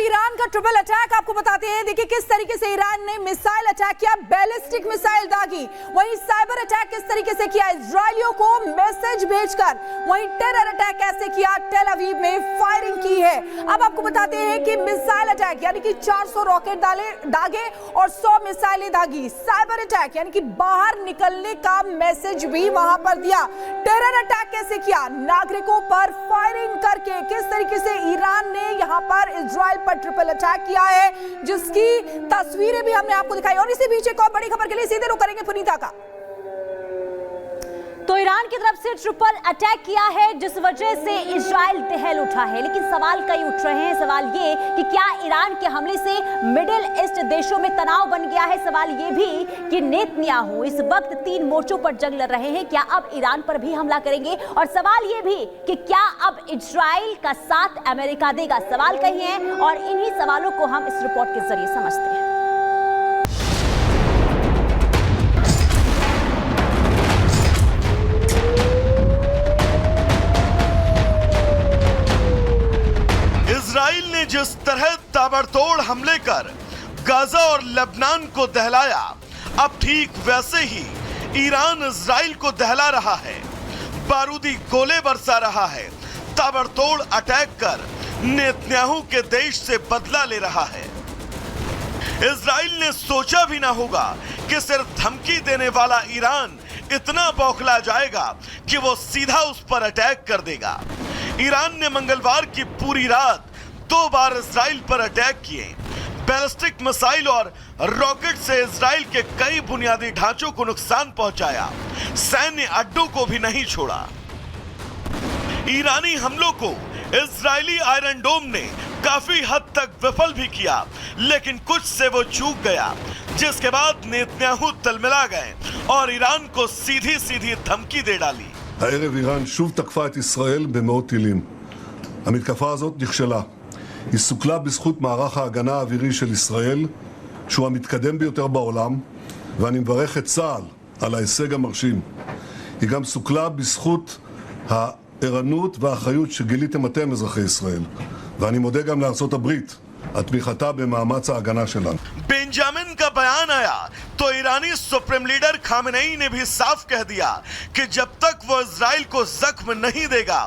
Iran का triple attack आपको बताते हैं। देखिए किस तरीके से ईरान ने मिसाइल अटैक किया, बैलिस्टिक मिसाइल दागी, वहीं साइबर अटैक किस तरीके से किया, इजरायलियों को मैसेज भेजकर, वहीं टेरर अटैक कैसे किया, टेल अवीव में फायरिंग की है। अब आपको बताते हैं कि मिसाइल अटैक यानी कि 400 रॉकेट दागे और 100 मिसाइलें दागी, साइबर अटैक यानी कि बाहर निकलने का मैसेज भी वहां पर दिया। टेरर अटैक कैसे किया, नागरिकों पर फायरिंग करके किस तरीके से ईरान ने यहां पर इजराइल पर ट्रिपल अटैक किया है, जिसकी तस्वीरें भी हमने आपको दिखाई। और इसी बीच एक और बड़ी खबर के लिए सीधे रुख करेंगे पुनीता का। तो ईरान की तरफ से ट्रिपल अटैक किया है जिस वजह से इजराइल टहल उठा है, लेकिन सवाल कई उठ रहे हैं। सवाल ये कि क्या ईरान के हमले से मिडिल ईस्ट देशों में तनाव बन गया है। सवाल ये भी कि नेतन्याहू इस वक्त 3 मोर्चों पर जंग लड़ रहे हैं, क्या अब ईरान पर भी हमला करेंगे। और सवाल ये भी कि क्या अब इजराइल का साथ अमेरिका देगा। सवाल कई हैं और इन्हीं सवालों को हम इस रिपोर्ट के जरिए समझते हैं। इजराइल ने जिस तरह ताबड़तोड़ हमले कर गाजा और लेबनान को दहलाया, अब ठीक वैसे ही ईरान इजराइल को दहला रहा है, बारूदी गोले बरसा रहा है, ताबड़तोड़ अटैक कर नेतन्याहू के देश से बदला ले रहा है। इजराइल ने सोचा भी ना होगा कि सिर्फ धमकी देने वाला ईरान इतना बौखला जाएगा कि वो सीधा उस पर अटैक कर देगा। ईरान ने मंगलवार की पूरी रात 2 बार इजराइल पर अटैक किए। बैलिस्टिक मिसाइल और रॉकेट से इजराइल के कई बुनियादी ढांचों को नुकसान पहुंचाया, सैन्य अड्डों को भी नहीं छोड़ा। ईरानी हमलों को इजरायली आयरन डोम ने काफी हद तक विफल भी किया, लेकिन कुछ से वो चूक गया, जिसके बाद नेतन्याहू तलमिला गए और ईरान को सीधी सीधी धमकी दे डाली। הערב איראן שוב תקפה את ישראל במאות טילים. המתקפה הזאת נכשלה. היא סוכלה בזכות מערך ההגנה האווירי של ישראל, שהוא המתקדם ביותר בעולם, ואני מברך את צה"ל על ההישג המרשים. היא גם סוכלה בזכות הערנות והאחריות שגיליתם אתם, אזרחי ישראל. ואני מודה גם לארצות הברית על תמיכתה במאמץ ההגנה שלנו. बेंजामिन का बयान आया तो ईरानी सुप्रीम लीडर खामेनेई ने भी साफ कह दिया कि जब तक वो इजराइल को जख्म नहीं देगा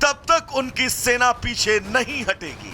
तब तक उनकी सेना पीछे नहीं हटेगी।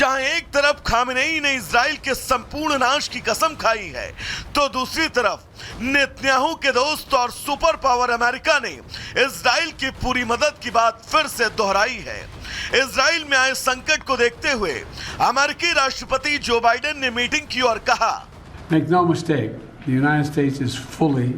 जहां एक तरफ खामेनेई ने इजराइल के संपूर्ण नाश की कसम खाई है, तो दूसरी तरफ नेतन्याहू के दोस्त और सुपर पावर अमेरिका ने इजराइल की पूरी मदद की बात फिर से दोहराई है। इजराइल में आए संकट को देखते हुए अमेरिकी राष्ट्रपति जो बाइडेन ने मीटिंग की और कहा, Make no mistake, the United States is fully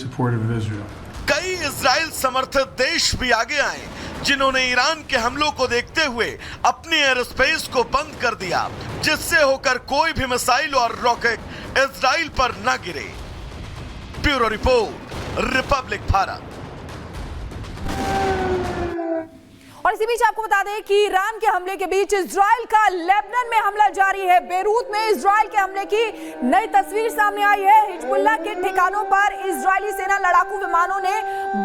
supportive of Israel. कई इजराइल समर्थित देश भी आगे आए जिन्होंने ईरान के हमलों को देखते हुए अपने एयर स्पेस को बंद कर दिया, जिससे होकर कोई भी मिसाइल और रॉकेट इजराइल पर न गिरे। Bureau report, Republic Bharat. और इसी बीच आपको बता दें कि ईरान के हमले के बीच इजराइल का लेबनान में हमला जारी है। बेरूत में इजराइल के हमले की नई तस्वीर सामने आई है। हिजबुल्लाह के ठिकानों पर इजरायली सेना लड़ाकू विमानों ने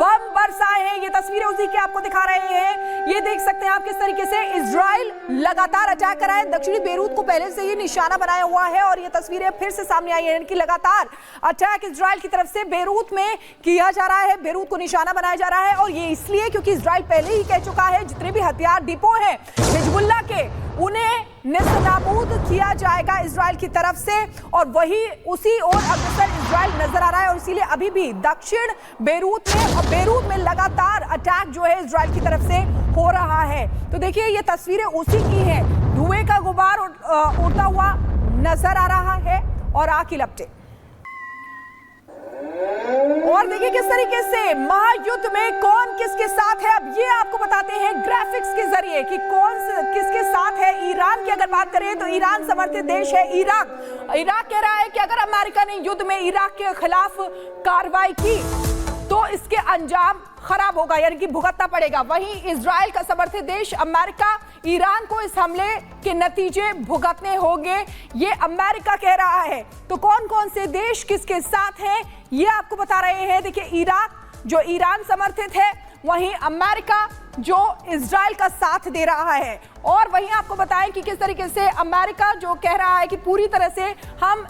बम बरसाए हैं। ये तस्वीरें उसी की आपको दिखा रहे हैं। ये देख सकते हैं आप किस तरीके से इजराइल लगातार अटैक कर रहा है। दक्षिणी बेरूत को पहले से ही निशाना बनाया हुआ है और ये तस्वीरें फिर से सामने आई है कि लगातार अटैक इजराइल की तरफ से बेरूत में किया जा रहा है। बेरूत को निशाना बनाया जा रहा है और ये इसलिए क्योंकि इजराइल पहले ही कह चुका है जितने भी हथियार डिपो हैं हिजबुल्लाह के, उन्हें नेस्तनाबूद किया जाएगा इजराइल की तरफ से। और वही उसी ओर अग्रसर इजराइल नजर आ रहा है और इसीलिए अभी भी दक्षिण बेरूत में लगातार अटैक जो है इजराइल की तरफ से हो रहा है। तो देखिए ये तस्वीरें उसी की हैं। धुएं का गुबार उड़ता हुआ नजर आ रहा है और आग की लपटें। और देखिए किस तरीके से महायुद्ध में कौन किसके साथ है, अब ये आपको बताते हैं ग्राफिक्स के जरिए कि कौन किसके साथ है। ईरान की अगर बात करें तो ईरान समर्थित देश है इराक। इराक कह रहा है कि अगर अमेरिका ने युद्ध में इराक के खिलाफ कार्रवाई की तो इसके अंजाम खराब होगा, यानी कि भुगतना पड़ेगा। वहीं इजराइल का समर्थित देश अमेरिका ईरान को इस हमले के नतीजे भुगतने होंगे, ये अमेरिका कह रहा है। तो कौन कौन से देश किसके साथ हैं ये आपको बता रहे हैं। देखिए, इराक जो ईरान समर्थित है, वहीं अमेरिका जो इजराइल का साथ दे रहा है। और वहीं आपको बताएं कि किस तरीके से अमेरिका जो कह रहा है कि पूरी तरह से हम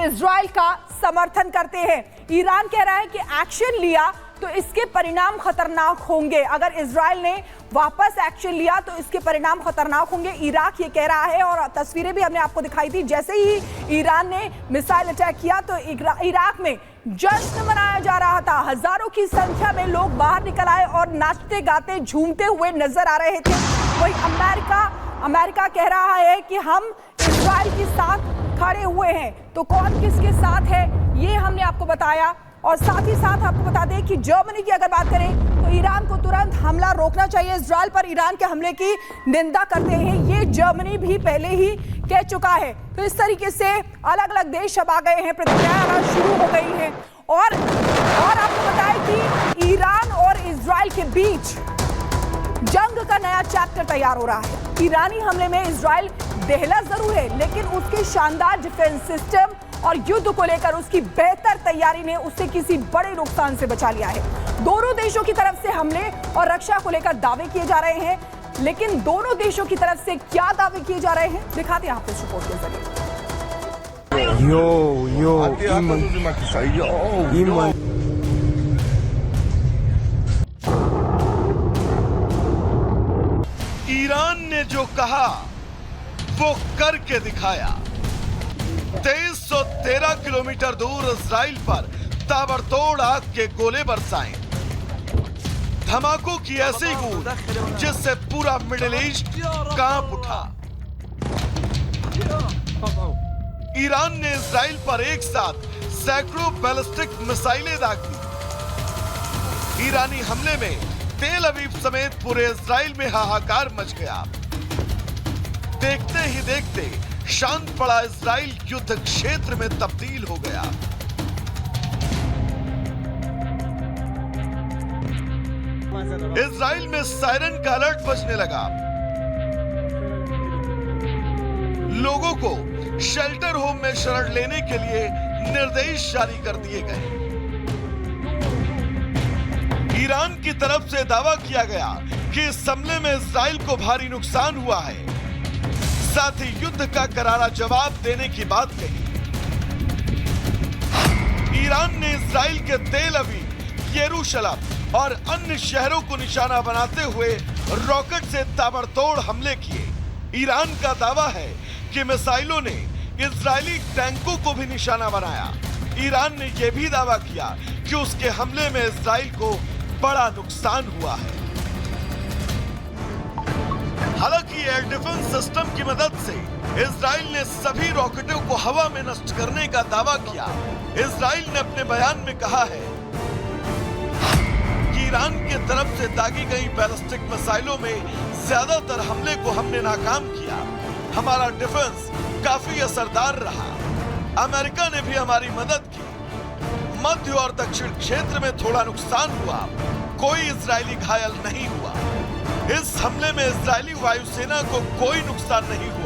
इजराइल का समर्थन करते हैं। ईरान कह रहा है कि एक्शन लिया तो इसके परिणाम खतरनाक होंगे। अगर इजराइल ने वापस एक्शन लिया तो इसके परिणाम खतरनाक होंगे, इराक ये कह रहा है। और तस्वीरें भी हमने आपको दिखाई थी, जैसे ही ईरान ने मिसाइल अटैक किया तो इराक में जश्न मनाया जा रहा था। हजारों की संख्या में लोग बाहर निकल आए और नाचते गाते झूमते हुए नजर आ रहे थे। वही अमेरिका कह रहा है कि हम इजराइल के साथ खड़े हुए हैं। तो कौन किसके साथ है ये हमने आपको बताया। और साथ ही साथ आपको बता दें कि जर्मनी की अगर बात करें तो ईरान को तुरंत हमला रोकना चाहिए। इजराइल पर ईरान के हमले की निंदा करते हैं, ये जर्मनी भी पहले ही कह चुका है। तो इस तरीके से अलग अलग देश अब आ गए हैं, प्रतिक्रियाएं आना शुरू हो गई हैं। और आपको बताएं कि ईरान और इजराइल के बीच जंग का नया चैप्टर तैयार हो रहा है। ईरानी हमले में इजराइल दहला जरूर है, लेकिन उसके शानदार डिफेंस सिस्टम और युद्ध को लेकर उसकी बेहतर तैयारी ने उसे किसी बड़े नुकसान से बचा लिया है। दोनों देशों की तरफ से हमले और रक्षा को लेकर दावे किए जा रहे हैं, लेकिन दोनों देशों की तरफ से क्या दावे किए जा रहे हैं दिखाते हैं आपको इस रिपोर्ट के जरिए। ईरान ने जो कहा वो करके दिखाया। 2313 किलोमीटर दूर इजराइल पर ताबड़तोड़ आग के गोले बरसाए, धमाकों की ऐसी गूंज जिससे पूरा मिडिल ईस्ट कांप उठा। ईरान ने इजराइल पर एक साथ सैकड़ों बैलिस्टिक मिसाइलें दागी। ईरानी हमले में तेल अवीव समेत पूरे इजराइल में हाहाकार मच गया। देखते ही देखते शांत पड़ा इजराइल युद्ध क्षेत्र में तब्दील हो गया। इजराइल में सायरन का अलर्ट बजने लगा। लोगों को शेल्टर होम में शरण लेने के लिए निर्देश जारी कर दिए गए। ईरान की तरफ से दावा किया गया कि इस हमले में इजराइल को भारी नुकसान हुआ है, साथ ही युद्ध का करारा जवाब देने की बात कही। ईरान ने इजराइल के तेल अवीव, यरूशलेम और अन्य शहरों को निशाना बनाते हुए रॉकेट से ताबड़तोड़ हमले किए। ईरान का दावा है कि मिसाइलों ने इजरायली टैंकों को भी निशाना बनाया। ईरान ने यह भी दावा किया कि उसके हमले में इजराइल को बड़ा नुकसान हुआ है। हालांकि एयर डिफेंस सिस्टम की मदद से इजराइल ने सभी रॉकेटों को हवा में नष्ट करने का दावा किया। इजराइल ने अपने बयान में कहा है कि ईरान की तरफ से दागी गई बैलिस्टिक मिसाइलों में ज्यादातर हमले को हमने नाकाम किया। हमारा डिफेंस काफी असरदार रहा। अमेरिका ने भी हमारी मदद की। मध्य और दक्षिण क्षेत्र में थोड़ा नुकसान हुआ, कोई इजरायली घायल नहीं हुआ। इस हमले में इजरायली वायुसेना को कोई नुकसान नहीं हुआ।